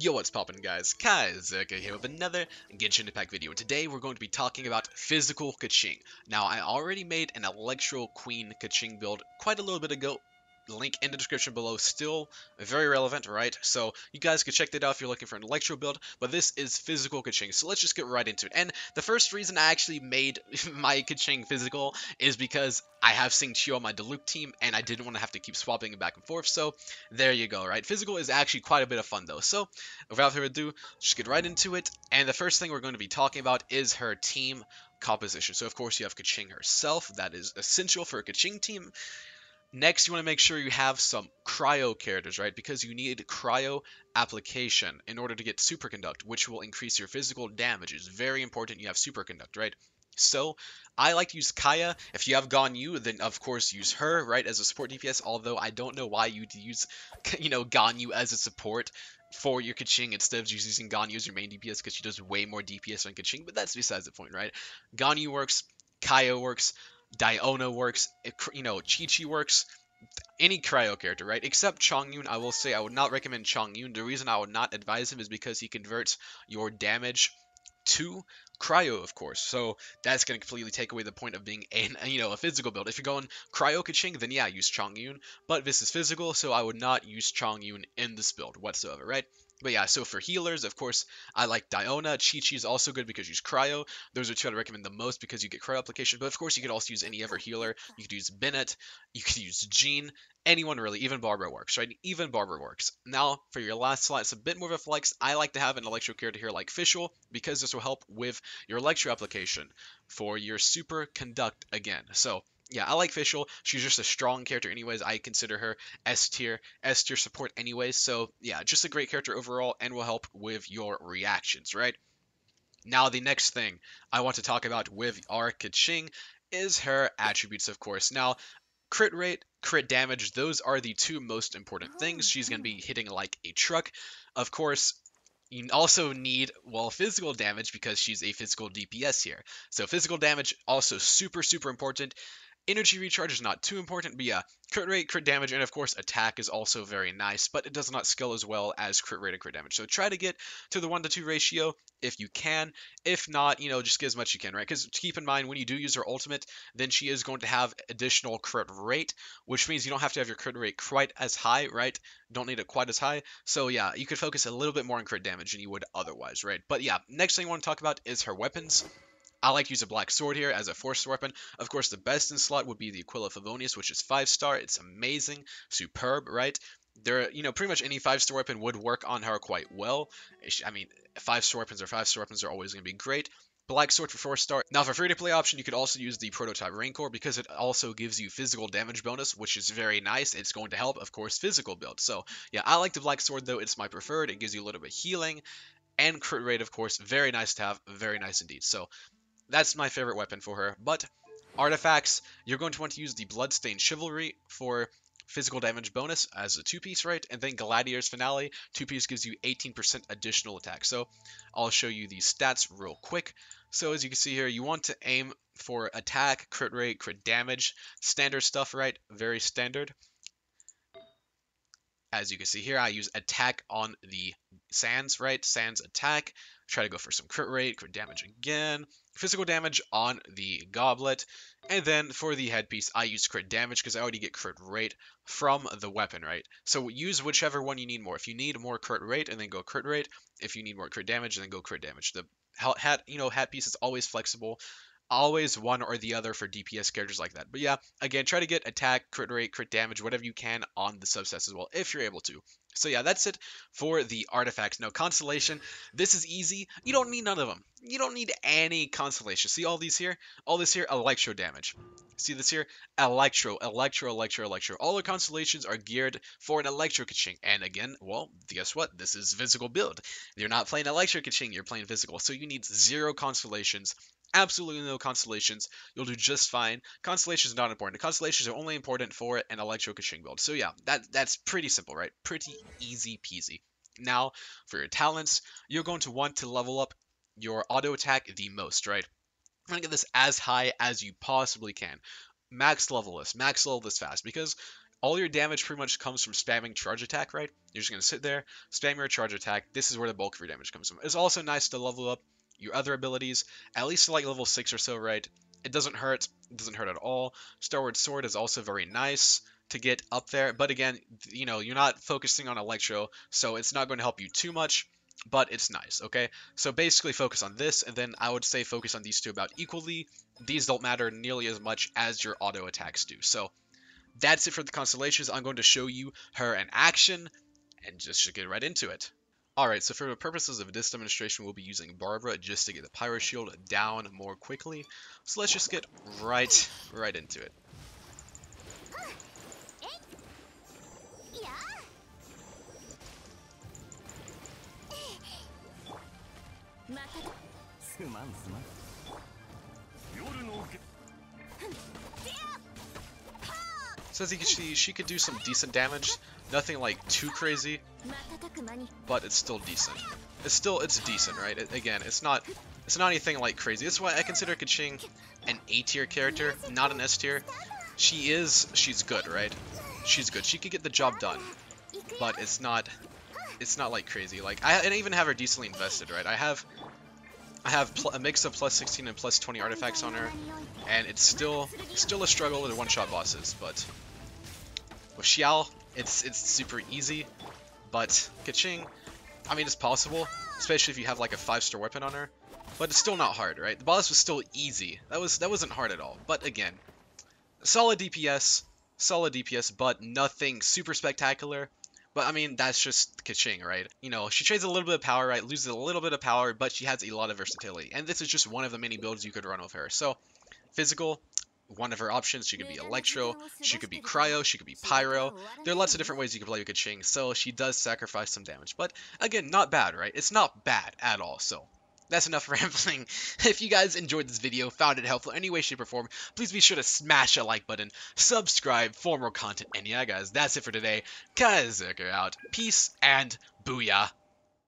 Yo, what's poppin' guys? Kaizuka here with another Genshin Impact video. Today we're going to be talking about physical Keqing. Now, I already made an Electro Queen Keqing build quite a little bit ago. Link in the description below, still very relevant, right? So you guys can check that out if you're looking for an Electro build, but this is physical Keqing, so let's just get right into it. And the first reason I actually made my Keqing physical is because I have Xingqiu on my Diluc team, and I didn't want to have to keep swapping it back and forth, so there you go, right? Physical is actually quite a bit of fun though, so without further ado, just get right into it. And the first thing we're going to be talking about is her team composition. So of course you have Keqing herself. That is essential for a Keqing team. Next, you want to make sure you have some cryo characters, right? Because you need cryo application in order to get superconduct, which will increase your physical damage. It's very important you have superconduct, right? So I like to use Kaya. If you have Ganyu, then of course use her, right, as a support DPS. Although I don't know why you'd use, Ganyu as a support for your Keqing instead of just using Ganyu as your main DPS because she does way more DPS than Keqing. But that's besides the point, right? Ganyu works, Kaya works, Diona works, Chi-Chi works, any cryo character, right? Except Chongyun, I will say I would not recommend Chongyun. The reason I would not advise him is because he converts your damage to cryo, of course. So that's going to completely take away the point of being a physical build. If you're going cryo Keqing, then yeah, use Chongyun. But this is physical, so I would not use Chongyun in this build whatsoever, right? But yeah, so for healers, of course, I like Diona. Chi-Chi is also good because you use cryo. Those are two I'd recommend the most because you get cryo application. But of course, you could also use any other healer. You could use Bennett. You could use Jean. Anyone really, even Barbara works, right? Even Barbara works. Now, for your last slot, it's a bit more of a flex. I like to have an electro character here like Fischl because this will help with your electro application for your super conduct again. So, yeah, I like Fischl. She's just a strong character anyways. I consider her S tier support anyways. So, yeah, just a great character overall and will help with your reactions, right? Now, the next thing I want to talk about with our Keqing is her attributes, of course. Now, crit rate, crit damage, those are the two most important things. She's going to be hitting like a truck. Of course, you also need, well, physical damage because she's a physical DPS here. So physical damage also super, super important. Energy recharge is not too important, but yeah, crit rate, crit damage, and of course attack is also very nice, but it does not scale as well as crit rate and crit damage. So try to get to the 1-to-2 ratio if you can. If not, just get as much as you can, right? Because keep in mind, when you do use her ultimate, then she is going to have additional crit rate, which means you don't have to have your crit rate quite as high, right? Don't need it quite as high. So yeah, you could focus a little bit more on crit damage than you would otherwise, right? But yeah, next thing I want to talk about is her weapons. I like to use a black sword here as a force weapon. Of course, the best in slot would be the Aquila Favonius, which is 5-star. It's amazing, superb, right? There, pretty much any 5-star weapon would work on her quite well. I mean, 5-star weapons are always going to be great. Black Sword for 4-star. Now, for free-to-play option, you could also use the Prototype Rancor because it also gives you physical damage bonus, which is very nice. It's going to help, of course, physical build. So, yeah, I like the Black Sword, though. It's my preferred. It gives you a little bit of healing. And crit rate, of course, very nice to have. Very nice indeed. So, that's my favorite weapon for her. But artifacts, you're going to want to use the Bloodstained Chivalry for physical damage bonus as a 2-piece, right? And then Gladiator's Finale, 2-piece gives you 18% additional attack. So I'll show you the stats real quick. So as you can see here, you want to aim for attack, crit rate, crit damage, standard stuff, right? Very standard. As you can see here, I use attack on the Sands, right? Sands attack. Try to go for some crit rate, crit damage again. Physical damage on the goblet. And then for the headpiece, I use crit damage because I already get crit rate from the weapon, right? So use whichever one you need more. If you need more crit rate, and then go crit rate. If you need more crit damage, then go crit damage. The hat piece is always flexible. Always one or the other for DPS characters like that. But yeah, again, try to get attack, crit rate, crit damage, whatever you can on the subsets as well, if you're able to. So yeah, that's it for the artifacts. Now, Constellation, this is easy. You don't need none of them. You don't need any Constellation. See all these here? All this here, electro damage. See this here? Electro. All the Constellations are geared for an electro Keqing. And again, well, guess what? This is physical build. You're not playing electro Keqing, you're playing physical. So you need 0 Constellations. Absolutely no constellations. You'll do just fine. Constellations are not important. The constellations are only important for an Electro Keqing build. So yeah, that's pretty simple, right? Pretty easy peasy. Now, for your talents, you're going to want to level up your auto attack the most, right? I'm gonna get this as high as you possibly can. Max level this fast because all your damage pretty much comes from spamming charge attack, right? You're just going to sit there, spam your charge attack. This is where the bulk of your damage comes from. It's also nice to level up your other abilities, at least to like level 6 or so, right? It doesn't hurt. It doesn't hurt at all. Starward Sword is also very nice to get up there. But again, you know, you're not focusing on Electro, so it's not going to help you too much, but it's nice, okay? So basically focus on this, and then I would say focus on these two about equally. These don't matter nearly as much as your auto attacks do. So that's it for the Constellations. I'm going to show you her in action, and just get right into it. Alright, so for the purposes of this demonstration, we'll be using Barbara just to get the Pyro Shield down more quickly. So let's just get right into it. So as you can see, she could do some decent damage. Nothing like too crazy, but it's still decent. It's decent, right? It's not anything like crazy. That's why I consider Keqing an A tier character, not an S tier. She's good, right? She's good. She could get the job done, but it's not like crazy. Like I even have her decently invested, right? I have a mix of plus 16 and plus 20 artifacts on her, and it's still a struggle to one-shot bosses. But with Xiao, it's super easy. But Keqing, I mean, it's possible, especially if you have like a 5-star weapon on her. But it's still not hard, right? The boss was still easy. That wasn't hard at all. But again, solid DPS, but nothing super spectacular. But I mean, that's just Keqing, right? You know, she trades a little bit of power, right? Loses a little bit of power, but she has a lot of versatility. And this is just one of the many builds you could run with her. So, physical, one of her options. She could be Electro, she could be Cryo, she could be Pyro. There are lots of different ways you can play with Keqing, so she does sacrifice some damage. But again, not bad, right? It's not bad at all, so that's enough rambling. If you guys enjoyed this video, found it helpful in any way, shape, or form, please be sure to smash a like button, subscribe for more content, and yeah guys, that's it for today. Guys, out. Peace and booyah.